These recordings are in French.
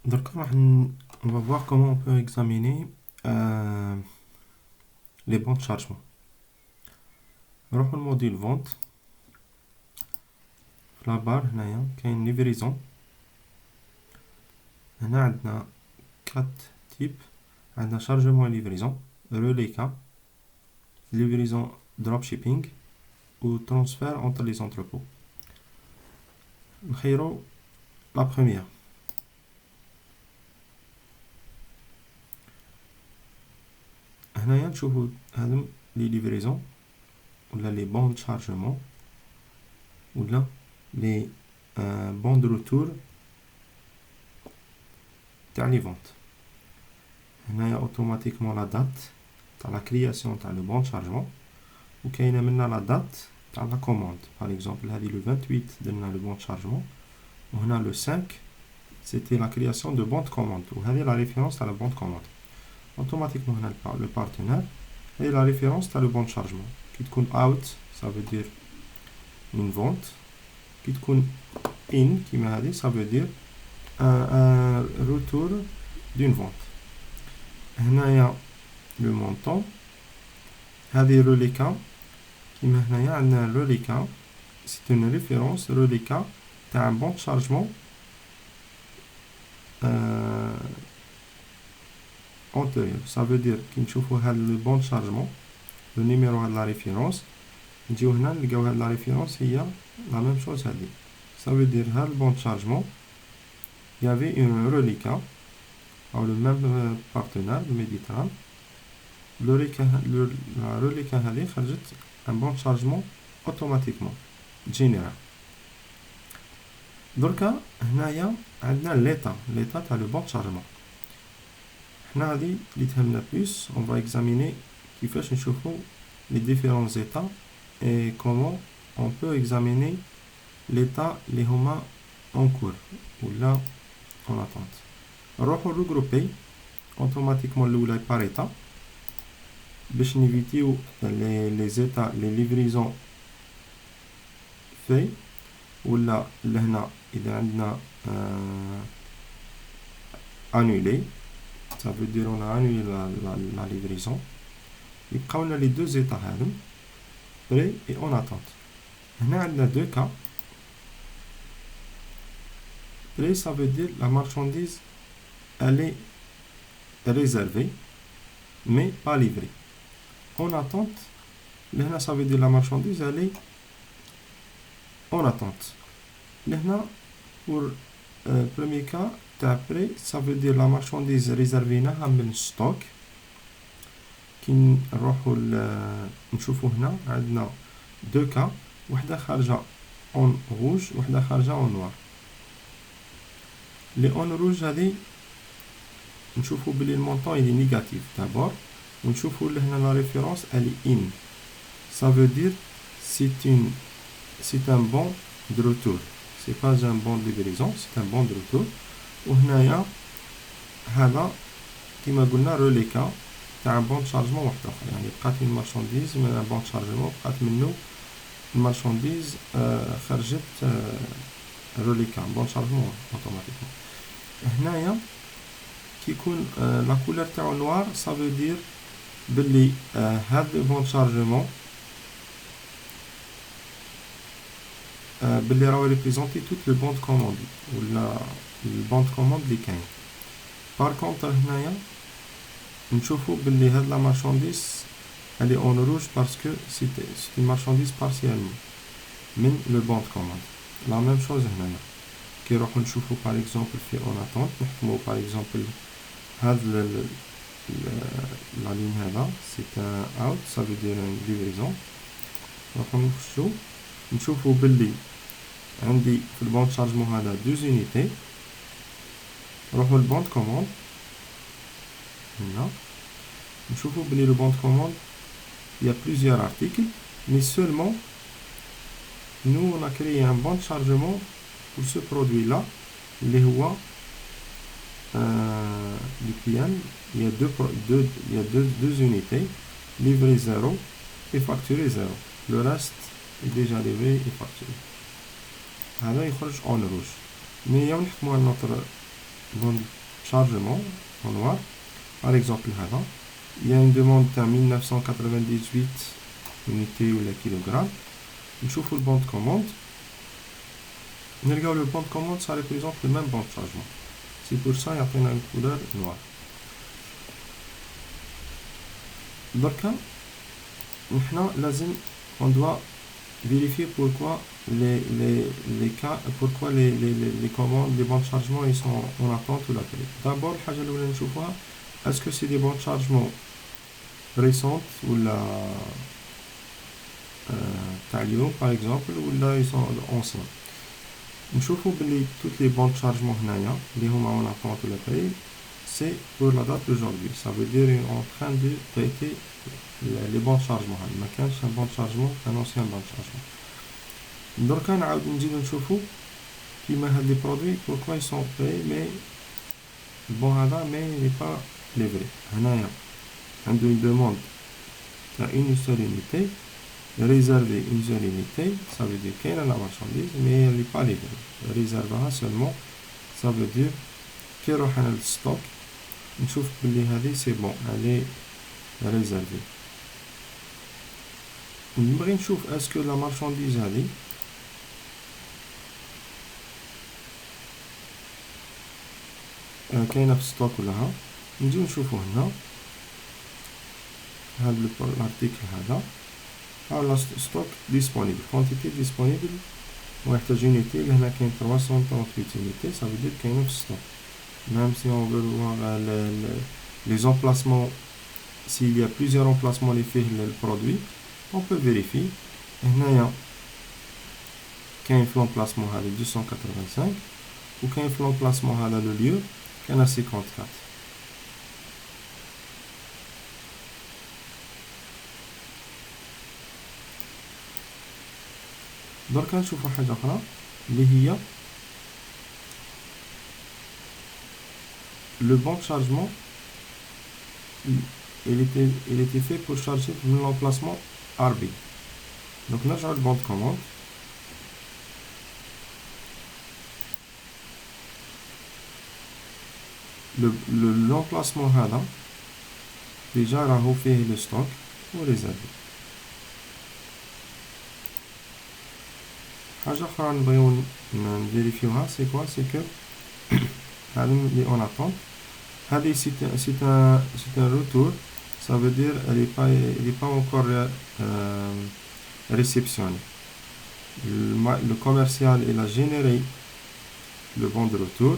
Donc, on va voir comment on peut examiner les bons de chargement. نروح الموديل vente. في la barre هنايا كاين livraison. هنا عندنا 4 types. عندنا chargement et livraison, relais cas, livraison dropshipping ou transfert entre les entrepôts. نخيرو la première. هنايا نشوفو هادم les livraisons ولا les bons de chargement ولا les bons de retour تاع les ventes. هنايا automatiquement la date تاع la création تاع le bon de chargement وكاينه منا la date تاع la commande. Par exemple هذه le 28 درنا le bon de chargement وهنا le 5 c'était la création de bon de commande وهذه la référence تاع le bon de commande. Automatiquement هنا le partenaire et la référence تاع le bon de chargement qui تكون out ça veut dire une vente qui تكون in كيما هذه ça veut dire un retour d'une vente. هنايا le montant هذه reliquat كيما هنايا عندنا reliquat c'est une référence reliquat تاع un bon de chargement antérieur. Ça veut dire كي نشوفوا هذا le bon de chargement le numéro هذا la référence نجيو هنا نلقاو هذا la référence هي la même chose هذه. Ça veut dire هذا le bon de chargement il y avait une reliquat ou le même partenaire le Méditerranée. La reliquat هذه خرجت un bon de chargement automatiquement général. دركا هنايا عندنا l'état تاع le bon de chargement. حنا هذه اللي تهمنا plus on va examiner كيفاش نشوفوا les différents états et comment on peut examiner l'état اللي هما en cours ولا en attente. نروحو regrouper automatiquement الاولى par état باش نيفيتيو les états les livraisons fait ولا لهنا اذا عندنا annulé ça veut dire on a annulé la livraison. يبقاو لنا les deux états هادو prêt et en attente. هنا عندنا deux cas. Prêt ça veut dire la marchandise elle est réservée mais pas livrée. En attente لهنا ça veut dire la marchandise elle est en attente. لهنا pour premier cas تاع prêt ça veut dire la marchandise réservيناها من stock. كي نروحو نشوفو هنا عندنا deux cas وحده خارجه en rouge وحده خارجه en noir. les en rouge هذه نشوفو بلي المونطون il est négatif d'abord ونشوفو لهنا la référence elle est in. Ça veut dire c'est un bon de retour. C'est pas un bon de livraison, c'est un bon de retour. وهنايا هذا كما قلنا reliquat تاع un bon de chargement واحد اخر. يعني بقات المارشانديز من un bon de chargement بقات منه المارشانديز خرجت reliquat bon de chargement automatiquement. هنايا كي يكون لا كولور تاعو نوار ça veut dire بلي هاد le bon de chargement باللي راهو ريبريزونتي توت لو بون de commande ولا البون de commande اللي كاين. بار كونتر هنايا نشوفو باللي هاد لا مارشانديز elle est en rouge parce que c'est une marchandise partiellement من لو بون de commande. la même chose هنايا كي نروحو نشوفو par exemple في en attente نحكمو par exemple هاد la ligne هذا c'est un out ça veut dire une livraison. نروحو نشوفو باللي عندي في البون شارجمون هذا deux unités. نروحو للبون de commande هنا نشوفو بلي le bon de commande il y a plusieurs articles mais seulement nous on a créé un bon de chargement pour ce produit là اللي هو l'IPN. Il y a deux unités livré 0 et facturé 0. Le reste est déjà livré et facturé. هذا يخرج en rouge. Mais يوم نحكمو على notre bon chargement en noir. Par exemple, il y a une demande à 1998 unités ou la kilogramme. On chauffe le bon de commande. On regarde le bon de commande, ça représente le même bon de chargement. C'est pour ça qu'il y a une couleur noire. Donc, on doit vérifier pourquoi pourquoi les commandes, les bons de chargement, ils sont en attente ou la télé. D'abord, est-ce que c'est des bons de chargement récentes ou la Talion par exemple, ou là ils sont anciens. نشوفوا بلي toutes les bons de chargement هنايا اللي هما en attente ou la télé, c'est pour la date d'aujourd'hui. Ça veut dire en train de traiter les bons de chargement. ما كانش un bon de chargement, un ancien bon de chargement. Donc نعاود نزيدو نشوفو كيما هاد لي برودوي pourquoi ils sont payés mais bon هذا mais il n'est pas livré. هنايا عنده une demande à une seule unité, réserver une seule unité, ça veut dire qu'elle a la marchandise mais elle n'est pas livrée. Réservera seulement, ça veut dire كي روحنا للستوك نشوف بلي هذه سي بون elle est réservée. نبغي نشوف est-ce que la marchandise هذه كاينه في الستوك ولا ها. نجيو نشوفو هنا هذا الارتيكل هذا على ستوك ديسپونيبل كونتيتي ديسپونيبل واحد يونيتي اللي هنا كاين 338 يونيتي ça veut dire كاينه في الستوك. Même si on veut voir les emplacements, s'il y a plusieurs emplacements les faits le produit, on peut vérifier. هنايا كاين في l'emplacement هذا 285 وكاين في l'emplacement هذا le lieu كاين 54. درك نشوفوا حاجه اخرى اللي هي le bon de chargement. Il était fait pour charger l'emplacement RB. Donc là j'ai le bon de commande. L'emplacement هذا déjà راهو فيه le stock ou réservé. حاجة أخرى نبغيو نفيريفيوها c'est quoi, c'est que هذا اللي on attend هذه c'est un retour, ça veut dire elle est pas encore réceptionnée. Le commercial il a généré le bon de retour.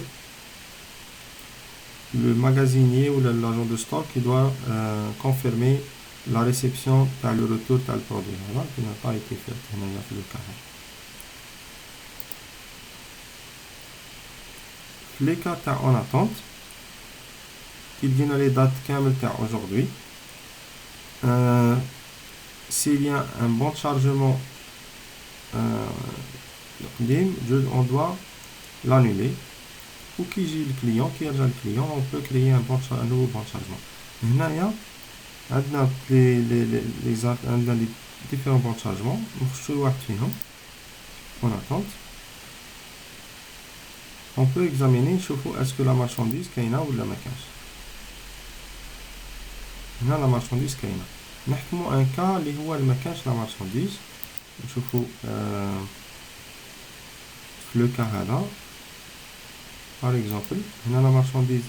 Le magasinier ou l'agent de stock il doit confirmer la réception par le retour tel produit qui n'a pas été fait. هنا في le cas. Les cas en attente qu'il vienne les dates كامل تاع aujourd'hui. S'il y a un bon chargement on doit l'annuler. Ou qui j'ai le client, qui a le client, on peut créer un nouveau bon chargement. هنايا عندنا les différents bons chargements. نخشوا واحد فيهم en attente. On peut examiner نشوفوا est-ce que la marchandise كاينه ولا ما كاينش. هنا la marchandise كاينه. نحكموا ان كا اللي هو ما كانش la marchandise. نشوفوا في le cas هذا par exemple هنا la marchandise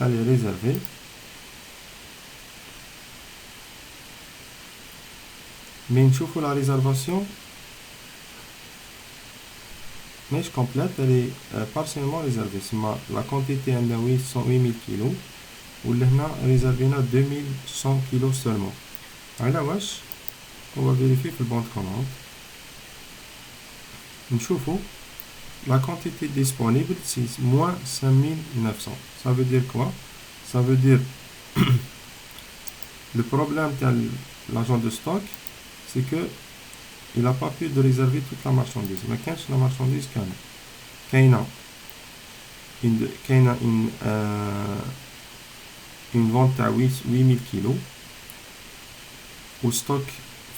elle est réservée. Mais نشوفوا la réservation مش complète, elle est partiellement réservée. La quantité est de 8000 kg ولا هنا réservé 2100 kg seulement. على واش on va vérifier في le bon de commande. نشوفوا la quantité disponible c'est moins 5900. Ça veut dire quoi? Ça veut dire le problème de l'agent de stock c'est que il n'a pas pu de réserver toute la marchandise. Mais quand la marchandise une vente à 8000 kg au stock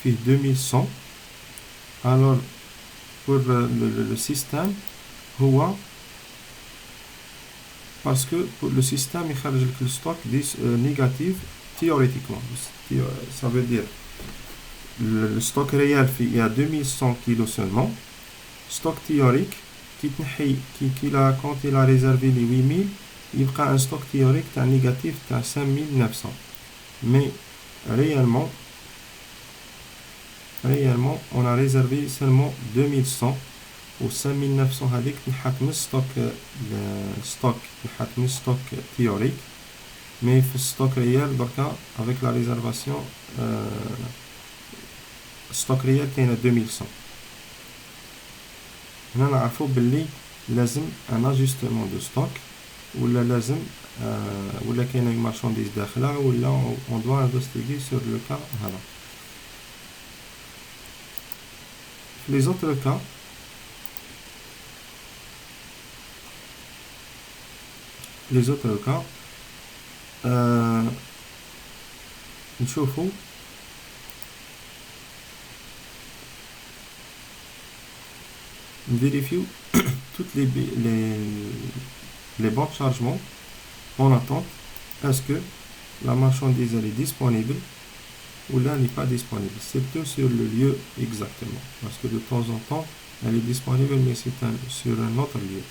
fait 2100. Alors pour le système هو parce que le système يخرج لك le stock négatif théoriquement. Ça veut dire le stock réel il y a 2100 kg seulement. Stock théorique quand il a réservé les 8000, il y a un stock théorique négatif de 5900. Mais réellement, on a réservé seulement 2100 ou 5900 avec le stock théorique. Mais le stock réel, avec la réservation, stock réel qui est à 2100. هنا نعرفو باللي لازم ان اجستمون دو ستوك ولا لازم ولا كاينه مارشانديز داخله ولا اون دوا انفستيغي سور لو كا هذا. في لي زوتر كا نشوفو vérifier toutes les bons chargements en attente. Est-ce que la marchandise elle est disponible ou là elle n'est pas disponible? C'est tout sur le lieu exactement, parce que de temps en temps elle est disponible mais c'est sur un autre lieu.